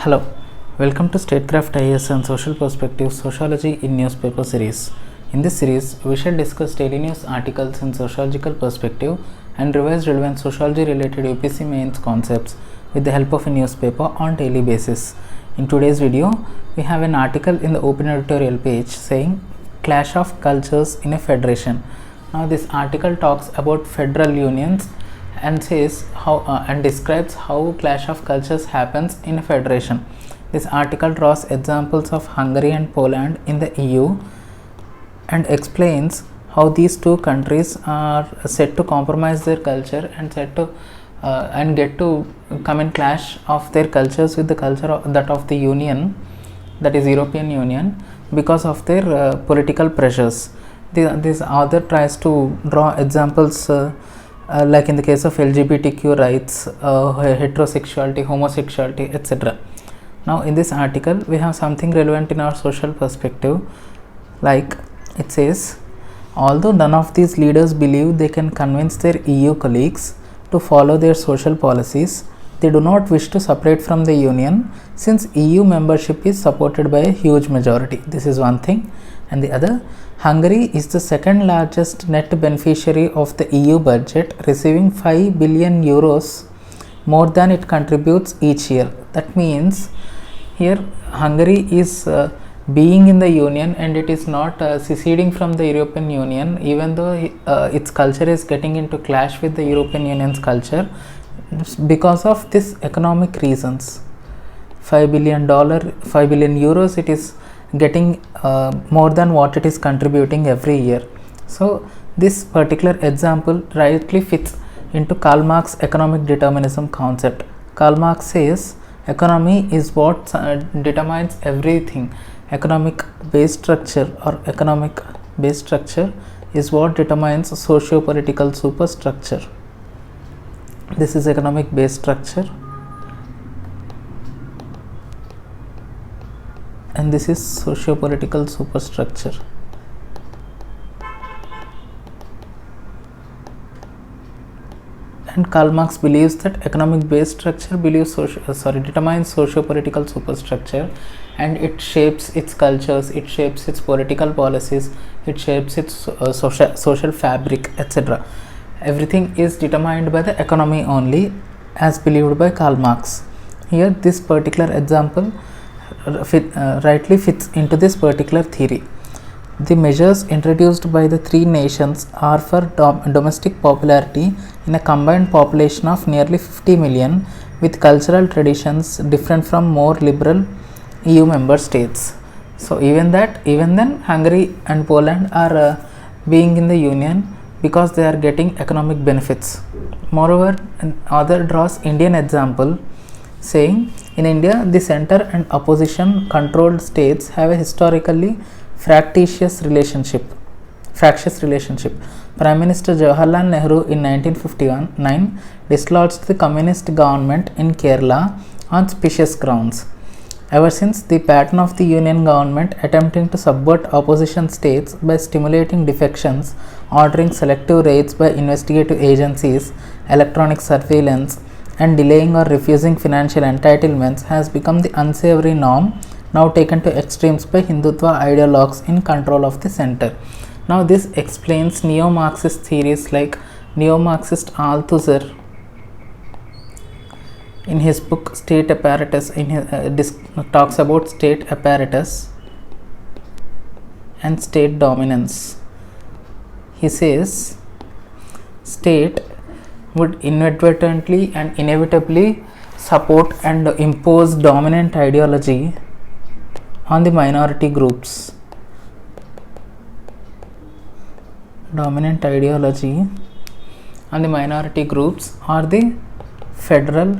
Hello, welcome to Statecraft IAS and Social Perspective Sociology in Newspaper series. In this series, we shall discuss daily news articles in sociological perspective and revise relevant sociology related UPSC mains concepts with the help of a newspaper on daily basis. In today's video, we have an article in the open editorial page saying Clash of Cultures in a Federation. Now this article talks about federal unions and says how and describes how clash of cultures happens in a federation. This article draws examples of Hungary and Poland in the EU and explains how these two countries are set to compromise their culture and set to and get to come in clash of their cultures with the culture of that of the Union, that is European Union, because of their political pressures. This author tries to draw examples like in the case of LGBTQ rights, heterosexuality, homosexuality, etc. Now in this article we have something relevant in our social perspective, like it says, although none of these leaders believe they can convince their EU colleagues to follow their social policies, they do not wish to separate from the Union since EU membership is supported by a huge majority. This is one thing. And the other, Hungary is the second largest net beneficiary of the EU budget, receiving 5 billion euros more than it contributes each year. That means here Hungary is being in the Union and it is not seceding from the European Union, even though its culture is getting into clash with the European Union's culture because of this economic reasons. $5 billion, 5 billion euros, it is getting more than what it is contributing every year. So this particular example rightly fits into Karl Marx economic determinism concept. Karl Marx says economy is what determines everything. Economic base structure or economic base structure is what determines socio-political superstructure. This is economic base structure and this is socio-political superstructure. And Karl Marx believes that economic base structure determines socio-political superstructure, and it shapes its cultures, it shapes its political policies, it shapes its social fabric, etc. Everything is determined by the economy only, as believed by Karl Marx. Here this particular example rightly fits into this particular theory. The measures introduced by the three nations are for domestic popularity in a combined population of nearly 50 million with cultural traditions different from more liberal EU member states. So even then Hungary and Poland are being in the Union because they are getting economic benefits. Moreover, an author draws Indian example saying, in India, the center and opposition controlled states have a historically fractious relationship. Prime Minister Jawaharlal Nehru in 1959 dislodged the communist government in Kerala on specious grounds. Ever since, the pattern of the Union government attempting to subvert opposition states by stimulating defections, ordering selective raids by investigative agencies, electronic surveillance, and delaying or refusing financial entitlements has become the unsavory norm, now taken to extremes by Hindutva ideologues in control of the center. Now this explains neo-Marxist theories like neo-Marxist Althusser in his book State Apparatus, talks about state apparatus and state dominance. He says state would inadvertently and inevitably support and impose dominant ideology on the minority groups. Dominant ideology on the minority groups or the federal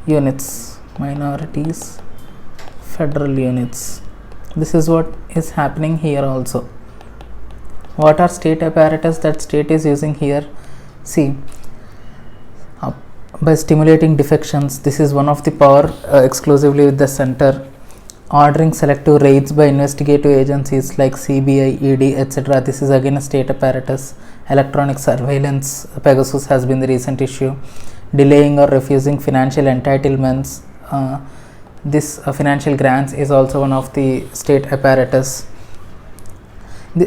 units, minorities, federal units. This is what is happening here also. What are state apparatus that state is using here? See, by stimulating defections, this is one of the power exclusively with the center. Ordering selective raids by investigative agencies like CBI, ED, etc. This is again a state apparatus. Electronic surveillance, Pegasus has been the recent issue. Delaying or refusing financial entitlements, this financial grants is also one of the state apparatus.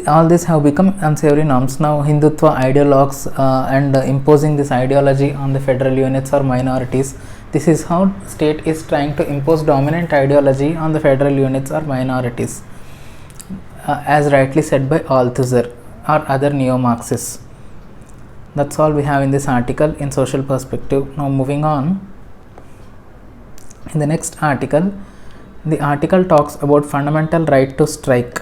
All these have become unsavory norms. Now Hindutva ideologues and imposing this ideology on the federal units or minorities. This is how state is trying to impose dominant ideology on the federal units or minorities, as rightly said by Althusser or other neo-Marxists. That's all we have in this article in social perspective. Now moving on, in the next article, the article talks about fundamental right to strike.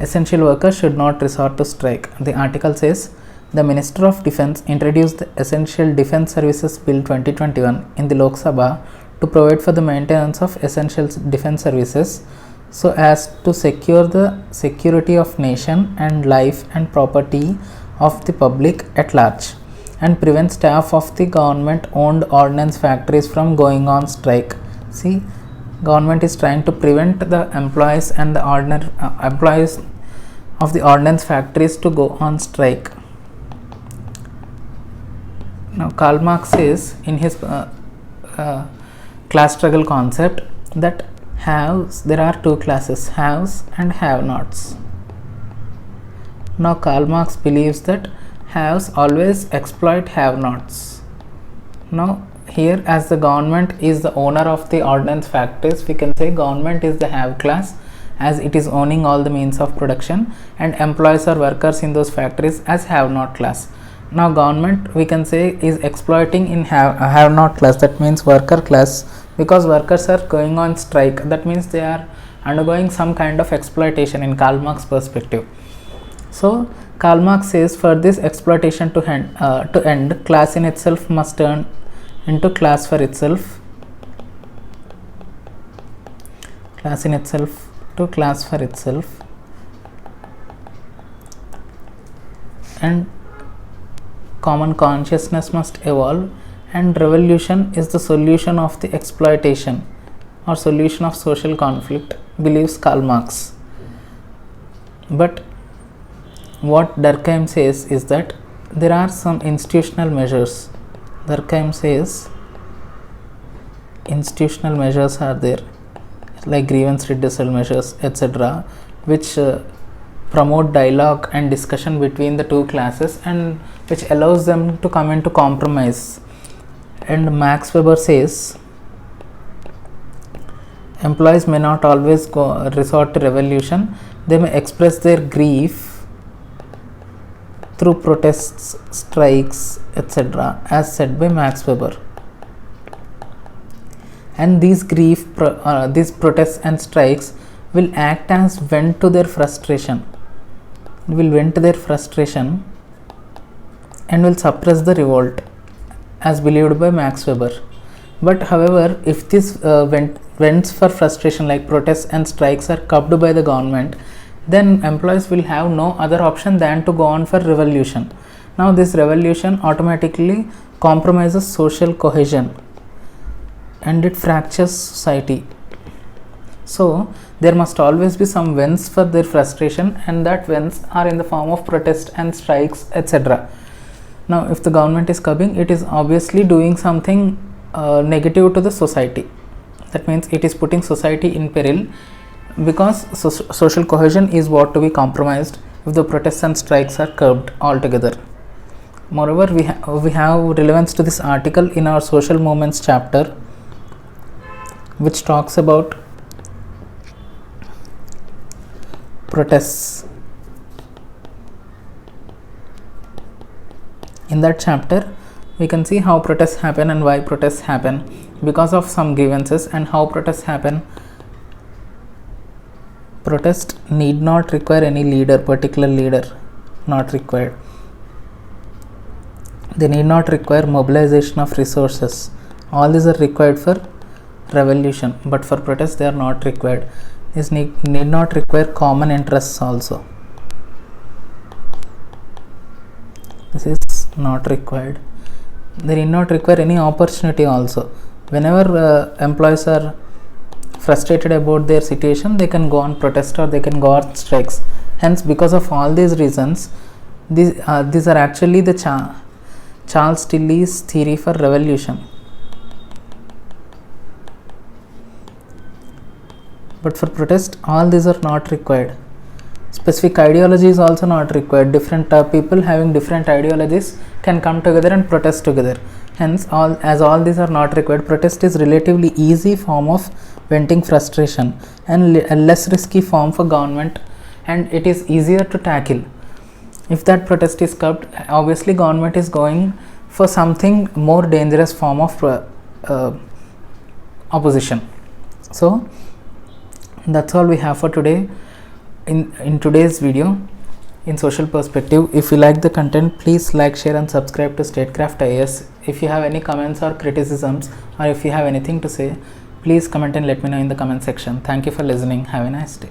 Essential workers should not resort to strike. The article says, the Minister of Defence introduced the Essential Defence Services Bill 2021 in the Lok Sabha to provide for the maintenance of essential defence services so as to secure the security of nation and life and property of the public at large, and prevent staff of the government owned ordnance factories from going on strike. See, government is trying to prevent the employees and the employees of the ordnance factories to go on strike. Now Karl Marx says in his class struggle concept that there are two classes, haves and have-nots. Now Karl Marx believes that haves always exploit have-nots. Now here, as the government is the owner of the ordnance factories, we can say government is the have class, as it is owning all the means of production, and employees or workers in those factories as have not class. Now government, we can say, is exploiting in have not class, that means worker class, because workers are going on strike. That means they are undergoing some kind of exploitation in Karl Marx perspective. So Karl Marx says, for this exploitation to end, class in itself must turn into class for itself, class in itself to class for itself, and common consciousness must evolve, and revolution is the solution of the exploitation or solution of social conflict, believes Karl Marx. But what Durkheim says is that there are some institutional measures. Durkheim says institutional measures are there, like grievance redressal measures, etc., which promote dialogue and discussion between the two classes and which allows them to come into compromise. And Max Weber says employees may not always resort to revolution, they may express their grief through protests, strikes, etc., as said by Max Weber. And these these protests and strikes will act as vent to their frustration, and will suppress the revolt, as believed by Max Weber. But however, if these vents for frustration like protests and strikes are curbed by the government, then employees will have no other option than to go on for revolution. Now this revolution automatically compromises social cohesion and it fractures society. So there must always be some vents for their frustration, and that vents are in the form of protest and strikes, etc. Now if the government is curbing, it is obviously doing something negative to the society. That means it is putting society in peril, because social cohesion is what to be compromised if the protests and strikes are curbed altogether. Moreover, we have relevance to this article in our social movements chapter, which talks about protests. In that chapter, we can see how protests happen and why protests happen because of some grievances, and how protests happen. Protest need not require any leader, particular leader, not required. They need not require mobilization of resources. All these are required for revolution, but for protest they are not required. This need not require common interests also. This is not required. They need not require any opportunity also. Whenever employees are frustrated about their situation, they can go on protest or they can go on strikes. Hence, because of all these reasons, these are actually the Charles Tilley's theory for revolution. but for protest all these are not required. Specific ideology is also not required. Different people having different ideologies can come together and protest together. Hence, all these are not required, protest is relatively easy form of venting frustration and a less risky form for government, and it is easier to tackle. If that protest is curbed, obviously government is going for something more dangerous form of opposition. So that's all we have for today in today's video in social perspective. If you like the content, please like, share and subscribe to Statecraft IAS. If you have any comments or criticisms, or if you have anything to say, please comment and let me know in the comment section. Thank you for listening. Have a nice day.